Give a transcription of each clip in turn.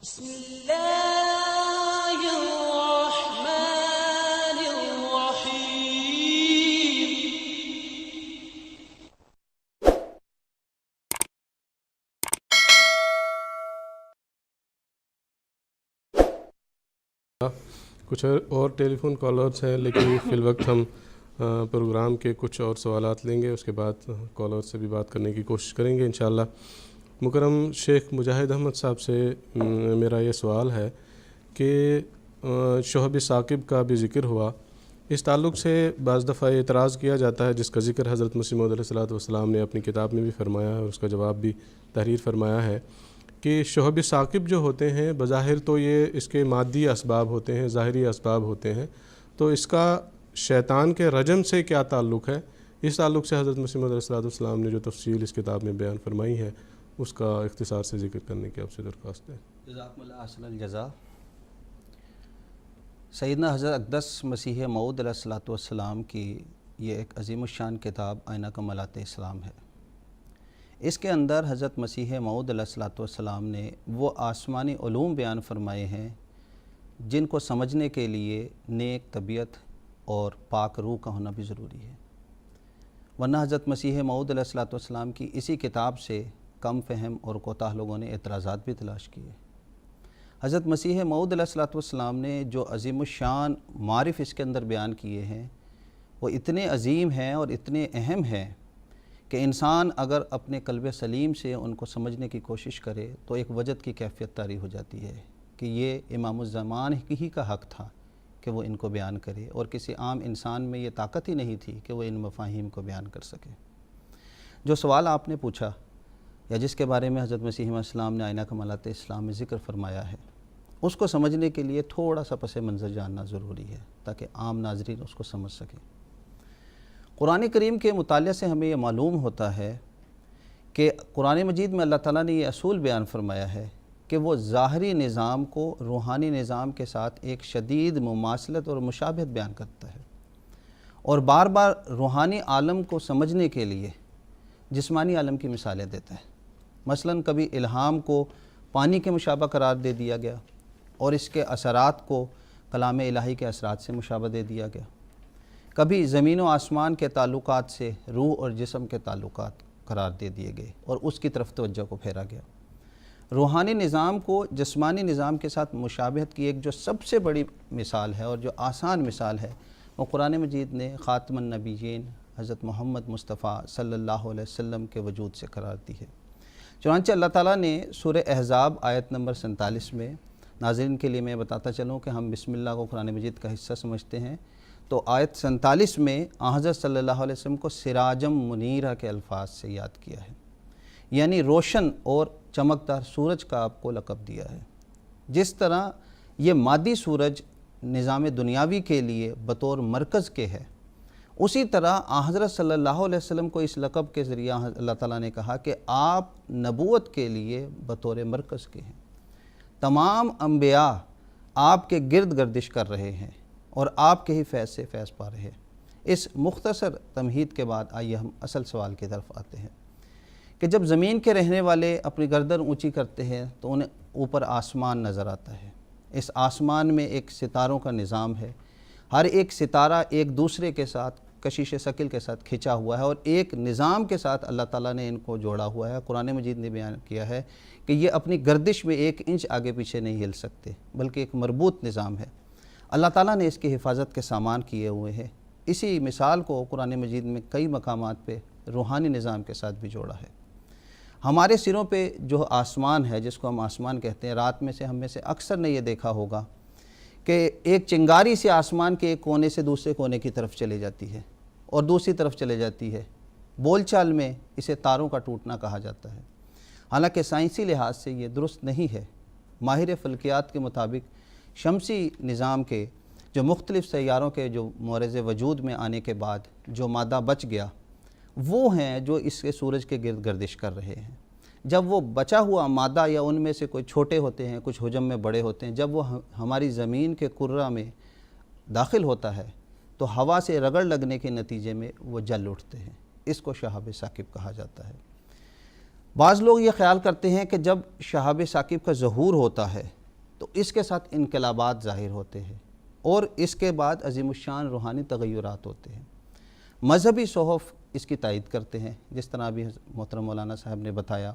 بسم اللہ الرحمن الرحیم۔ کچھ اور ٹیلی فون کالرز ہیں، لیکن فی الوقت ہم پروگرام کے کچھ اور سوالات لیں گے، اس کے بعد کالر سے بھی بات کرنے کی کوشش کریں گے انشاءاللہ۔ مکرم شیخ مجاہد احمد صاحب سے میرا یہ سوال ہے کہ شہب ثاقب کا بھی ذکر ہوا، اس تعلق سے بعض دفعہ اعتراض کیا جاتا ہے، جس کا ذکر حضرت مسیح موعود علیہ الصلوۃ والسلام نے اپنی کتاب میں بھی فرمایا ہے اور اس کا جواب بھی تحریر فرمایا ہے کہ شہب ثاقب جو ہوتے ہیں بظاہر تو یہ اس کے مادی اسباب ہوتے ہیں، ظاہری اسباب ہوتے ہیں، تو اس کا شیطان کے رجم سے کیا تعلق ہے؟ اس تعلق سے حضرت مسیح موعود علیہ الصلوۃ والسلام نے جو تفصیل اس کتاب میں بیان فرمائی ہے، اس کا اختصار سے ذکر کرنے کی آپ سے درخواست ہے۔ جزاکم اللہ احسن الجزا۔ سیدنا حضرت اقدس مسیح موعود علیہ الصلوۃ والسلام کی یہ ایک عظیم الشان کتاب آئینہ کمالات اسلام ہے۔ اس کے اندر حضرت مسیح موعود علیہ الصلوۃ والسلام نے وہ آسمانی علوم بیان فرمائے ہیں جن کو سمجھنے کے لیے نیک طبیعت اور پاک روح کا ہونا بھی ضروری ہے، ورنہ حضرت مسیح موعود علیہ الصلوۃ والسلام کی اسی کتاب سے کم فہم اور کوتاہ لوگوں نے اعتراضات بھی تلاش کیے۔ حضرت مسیح موعود علیہ الصلوۃ والسلام نے جو عظیم الشان معارف اس کے اندر بیان کیے ہیں وہ اتنے عظیم ہیں اور اتنے اہم ہیں کہ انسان اگر اپنے قلب سلیم سے ان کو سمجھنے کی کوشش کرے تو ایک وجد کی کیفیت طاری ہو جاتی ہے کہ یہ امام الزمان ہی کا حق تھا کہ وہ ان کو بیان کرے، اور کسی عام انسان میں یہ طاقت ہی نہیں تھی کہ وہ ان مفاہیم کو بیان کر سکے۔ جو سوال آپ نے پوچھا یا جس کے بارے میں حضرت مسیح علیہ السلام نے آئینہ کمالات اسلام میں ذکر فرمایا ہے، اس کو سمجھنے کے لیے تھوڑا سا پس منظر جاننا ضروری ہے تاکہ عام ناظرین اس کو سمجھ سکیں۔ قرآن کریم کے مطالعے سے ہمیں یہ معلوم ہوتا ہے کہ قرآن مجید میں اللہ تعالیٰ نے یہ اصول بیان فرمایا ہے کہ وہ ظاہری نظام کو روحانی نظام کے ساتھ ایک شدید مماثلت اور مشابہت بیان کرتا ہے، اور بار بار روحانی عالم کو سمجھنے کے لیے جسمانی عالم کی مثالیں دیتا ہے۔ مثلاً کبھی الہام کو پانی کے مشابہ قرار دے دیا گیا اور اس کے اثرات کو کلام الہی کے اثرات سے مشابہ دے دیا گیا، کبھی زمین و آسمان کے تعلقات سے روح اور جسم کے تعلقات قرار دے دیے گئے اور اس کی طرف توجہ کو پھیرا گیا۔ روحانی نظام کو جسمانی نظام کے ساتھ مشابہت کی ایک جو سب سے بڑی مثال ہے اور جو آسان مثال ہے وہ قرآن مجید نے خاتم النبیین حضرت محمد مصطفیٰ صلی اللہ علیہ وسلم کے وجود سے قرار دی ہے۔ چنانچہ اللہ تعالیٰ نے سورہ احزاب آیت نمبر 47 میں، ناظرین کے لیے میں بتاتا چلوں کہ ہم بسم اللہ کو قرآن مجید کا حصہ سمجھتے ہیں، تو آیت 47 میں حضرت صلی اللہ علیہ وسلم کو سراجم منیرہ کے الفاظ سے یاد کیا ہے، یعنی روشن اور چمکدار سورج کا آپ کو لقب دیا ہے۔ جس طرح یہ مادی سورج نظام دنیاوی کے لیے بطور مرکز کے ہے، اسی طرح حضرت صلی اللہ علیہ وسلم کو اس لقب کے ذریعہ اللہ تعالیٰ نے کہا کہ آپ نبوت کے لیے بطور مرکز کے ہیں۔ تمام انبیاء آپ کے گرد گردش کر رہے ہیں اور آپ کے ہی فیض سے فیض پا رہے ہیں۔ اس مختصر تمہید کے بعد آئیے ہم اصل سوال کی طرف آتے ہیں کہ جب زمین کے رہنے والے اپنی گردن اونچی کرتے ہیں تو انہیں اوپر آسمان نظر آتا ہے۔ اس آسمان میں ایک ستاروں کا نظام ہے، ہر ایک ستارہ ایک دوسرے کے ساتھ کشش ثقل کے ساتھ کھنچا ہوا ہے اور ایک نظام کے ساتھ اللہ تعالیٰ نے ان کو جوڑا ہوا ہے۔ قرآن مجید نے بیان کیا ہے کہ یہ اپنی گردش میں 1 انچ آگے پیچھے نہیں ہل سکتے، بلکہ ایک مربوط نظام ہے۔ اللہ تعالیٰ نے اس کی حفاظت کے سامان کیے ہوئے ہیں۔ اسی مثال کو قرآن مجید میں کئی مقامات پہ روحانی نظام کے ساتھ بھی جوڑا ہے۔ ہمارے سروں پہ جو آسمان ہے، جس کو ہم آسمان کہتے ہیں، رات میں سے ہم میں سے اکثر نے یہ دیکھا ہوگا کہ ایک چنگاری سے آسمان کے ایک کونے سے دوسرے کونے کی طرف چلے جاتی ہے اور دوسری طرف چلے جاتی ہے۔ بول چال میں اسے تاروں کا ٹوٹنا کہا جاتا ہے، حالانکہ سائنسی لحاظ سے یہ درست نہیں ہے۔ ماہر فلکیات کے مطابق شمسی نظام کے جو مختلف سیاروں کے جو مورز وجود میں آنے کے بعد جو مادہ بچ گیا وہ ہیں جو اس کے سورج کے گرد گردش کر رہے ہیں۔ جب وہ بچا ہوا مادہ یا ان میں سے کوئی چھوٹے ہوتے ہیں، کچھ حجم میں بڑے ہوتے ہیں، جب وہ ہماری زمین کے کرہ میں داخل ہوتا ہے تو ہوا سے رگڑ لگنے کے نتیجے میں وہ جل اٹھتے ہیں۔ اس کو شہاب ثاقب کہا جاتا ہے۔ بعض لوگ یہ خیال کرتے ہیں کہ جب شہاب ثاقب کا ظہور ہوتا ہے تو اس کے ساتھ انقلابات ظاہر ہوتے ہیں اور اس کے بعد عظیم الشان روحانی تغیرات ہوتے ہیں۔ مذہبی صحف اس کی تائید کرتے ہیں، جس طرح ابھی محترم مولانا صاحب نے بتایا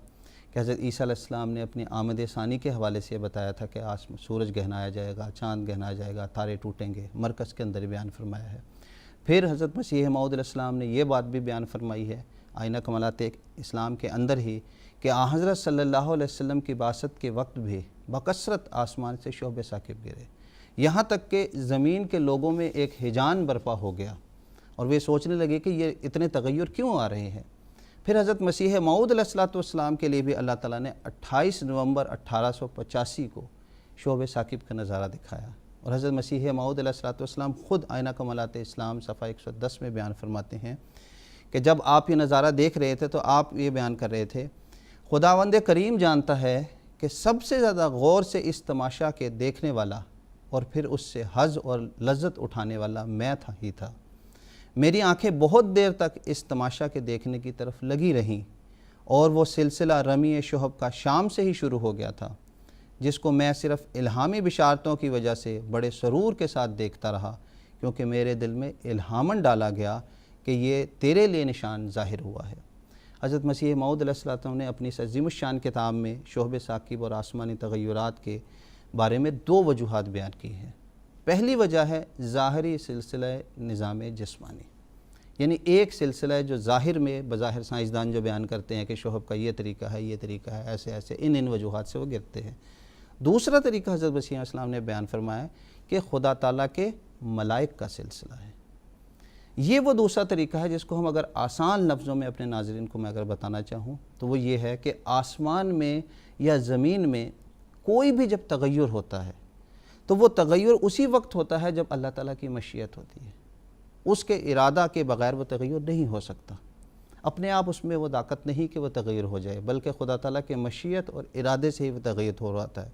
کہ حضرت عیسیٰ علیہ السلام نے اپنی آمد ثانی کے حوالے سے یہ بتایا تھا کہ سورج گہنایا جائے گا، چاند گہنایا جائے گا، تارے ٹوٹیں گے، مرکز کے اندر بیان فرمایا ہے۔ پھر حضرت مسیح موعود علیہ السلام نے یہ بات بھی بیان فرمائی ہے آئینہ کمالات اسلام کے اندر ہی کہ حضرت صلی اللہ علیہ وسلم کی بعثت کے وقت بھی بکثرت آسمان سے شہب ثاقب گرے، یہاں تک کہ زمین کے لوگوں میں ایک ہیجان برپا ہو گیا اور وہ سوچنے لگے کہ یہ اتنے تغیر کیوں آ رہے ہیں۔ پھر حضرت مسیح موعود علیہ السلام کے لیے بھی اللہ تعالیٰ نے 28 نومبر 1885 کو شہب ثاقب کا نظارہ دکھایا، اور حضرت مسیح موعود علیہ السلام خود آئینہ کمالات اسلام صفحہ 110 میں بیان فرماتے ہیں کہ جب آپ یہ نظارہ دیکھ رہے تھے تو آپ یہ بیان کر رہے تھے، خداوند کریم جانتا ہے کہ سب سے زیادہ غور سے اس تماشا کے دیکھنے والا اور پھر اس سے حظ اور لذت اٹھانے والا میں ہی تھا۔ میری آنکھیں بہت دیر تک اس تماشا کے دیکھنے کی طرف لگی رہیں، اور وہ سلسلہ رمی شہب کا شام سے ہی شروع ہو گیا تھا، جس کو میں صرف الہامی بشارتوں کی وجہ سے بڑے سرور کے ساتھ دیکھتا رہا، کیونکہ میرے دل میں الہاماً ڈالا گیا کہ یہ تیرے لیے نشان ظاہر ہوا ہے۔ حضرت مسیح موعود علیہ السلام نے اپنی اس عظیم الشان کتاب میں شہب ثاقب اور آسمانی تغیرات کے بارے میں 2 وجوہات بیان کی ہیں۔ پہلی وجہ ہے ظاہری سلسلہ نظام جسمانی، یعنی ایک سلسلہ جو ظاہر میں بظاہر سائنسدان جو بیان کرتے ہیں کہ شہب کا یہ طریقہ ہے، یہ طریقہ ہے، ایسے ایسے ان وجوہات سے وہ گرتے ہیں۔ دوسرا طریقہ حضرت مسیح علیہ السلام نے بیان فرمایا کہ خدا تعالیٰ کے ملائک کا سلسلہ ہے۔ یہ وہ دوسرا طریقہ ہے جس کو ہم اگر آسان لفظوں میں اپنے ناظرین کو میں اگر بتانا چاہوں تو وہ یہ ہے کہ آسمان میں یا زمین میں کوئی بھی جب تغیر ہوتا ہے تو وہ تغیر اسی وقت ہوتا ہے جب اللہ تعالیٰ کی مشیت ہوتی ہے، اس کے ارادہ کے بغیر وہ تغیر نہیں ہو سکتا۔ اپنے آپ اس میں وہ طاقت نہیں کہ وہ تغیر ہو جائے، بلکہ خدا تعالیٰ کے مشیت اور ارادے سے ہی وہ تغیر ہو رہا ہے۔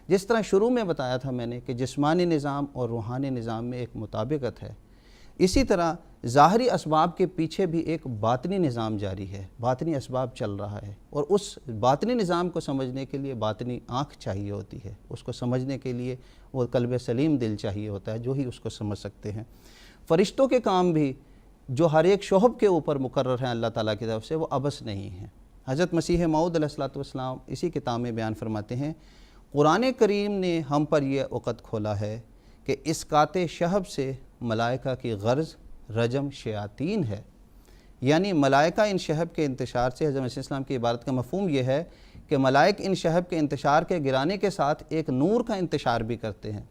جس طرح شروع میں بتایا تھا میں نے کہ جسمانی نظام اور روحانی نظام میں ایک مطابقت ہے، اسی طرح ظاہری اسباب کے پیچھے بھی ایک باطنی نظام جاری ہے، باطنی اسباب چل رہا ہے، اور اس باطنی نظام کو سمجھنے کے لیے باطنی آنکھ چاہیے ہوتی ہے، اس کو سمجھنے کے لیے وہ قلب سلیم دل چاہیے ہوتا ہے جو ہی اس کو سمجھ سکتے ہیں۔ فرشتوں کے کام بھی جو ہر ایک شعب کے اوپر مقرر ہیں اللہ تعالیٰ کی طرف سے، وہ عبث نہیں ہیں۔ حضرت مسیح موعود علیہ السلام اسی کتاب میں بیان فرماتے ہیں، قرآن کریم نے ہم پر یہ عقد کھولا ہے کہ اسقاط شہب سے ملائکہ کی غرض رجم شیاطین ہے، یعنی ملائکہ ان شہب کے انتشار سے، حضرت مسیح السلام کی عبارت کا مفہوم یہ ہے کہ ملائک ان شہب کے انتشار کے گرانے کے ساتھ ایک نور کا انتشار بھی کرتے ہیں،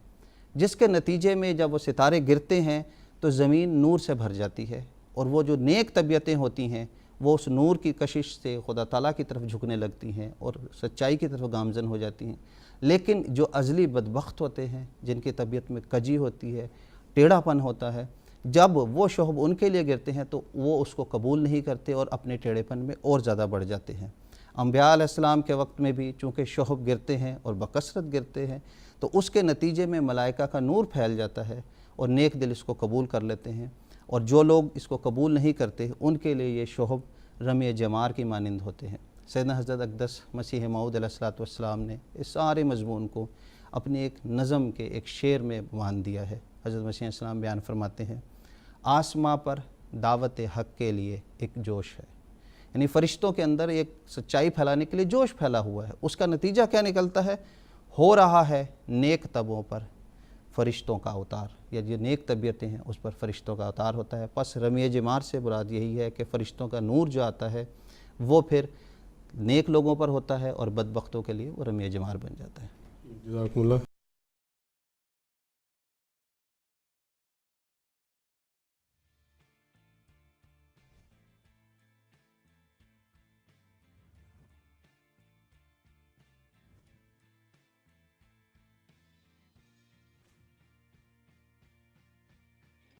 جس کے نتیجے میں جب وہ ستارے گرتے ہیں تو زمین نور سے بھر جاتی ہے، اور وہ جو نیک طبیعتیں ہوتی ہیں وہ اس نور کی کشش سے خدا تعالیٰ کی طرف جھکنے لگتی ہیں اور سچائی کی طرف گامزن ہو جاتی ہیں۔ لیکن جو ازلی بدبخت ہوتے ہیں، جن کی طبیعت میں کجی ہوتی ہے، ٹیڑھا پن ہوتا ہے، جب وہ شعب ان کے لیے گرتے ہیں تو وہ اس کو قبول نہیں کرتے اور اپنے ٹیڑھے پن میں اور زیادہ بڑھ جاتے ہیں۔ انبیاء علیہ السلام کے وقت میں بھی چونکہ شعب گرتے ہیں اور بکثرت گرتے ہیں تو اس کے نتیجے میں ملائکہ کا نور پھیل جاتا ہے اور نیک دل اس کو قبول کر لیتے ہیں، اور جو لوگ اس کو قبول نہیں کرتے ان کے لیے یہ شعب رمی جمار کی مانند ہوتے ہیں۔ سیدنا حضرت اقدس مسیح موعود علیہ السلام نے اس سارے مضمون کو اپنی ایک نظم کے ایک شعر میں باندھ دیا ہے۔ حضرت مسیح علیہ السلام بیان فرماتے ہیں، آسماں پر دعوت حق کے لیے ایک جوش ہے، یعنی فرشتوں کے اندر ایک سچائی پھیلانے کے لیے جوش پھیلا ہوا ہے، اس کا نتیجہ کیا نکلتا ہے؟ ہو رہا ہے نیک طبعوں پر فرشتوں کا اوتار، یا جو نیک طبیعتیں ہیں اس پر فرشتوں کا اوتار ہوتا ہے۔ پس رمی جمار سے مراد یہی ہے کہ فرشتوں کا نور جو آتا ہے وہ پھر نیک لوگوں پر ہوتا ہے اور بدبختوں کے لیے وہ رمی جمار بن جاتا ہے۔ جزاکم اللہ۔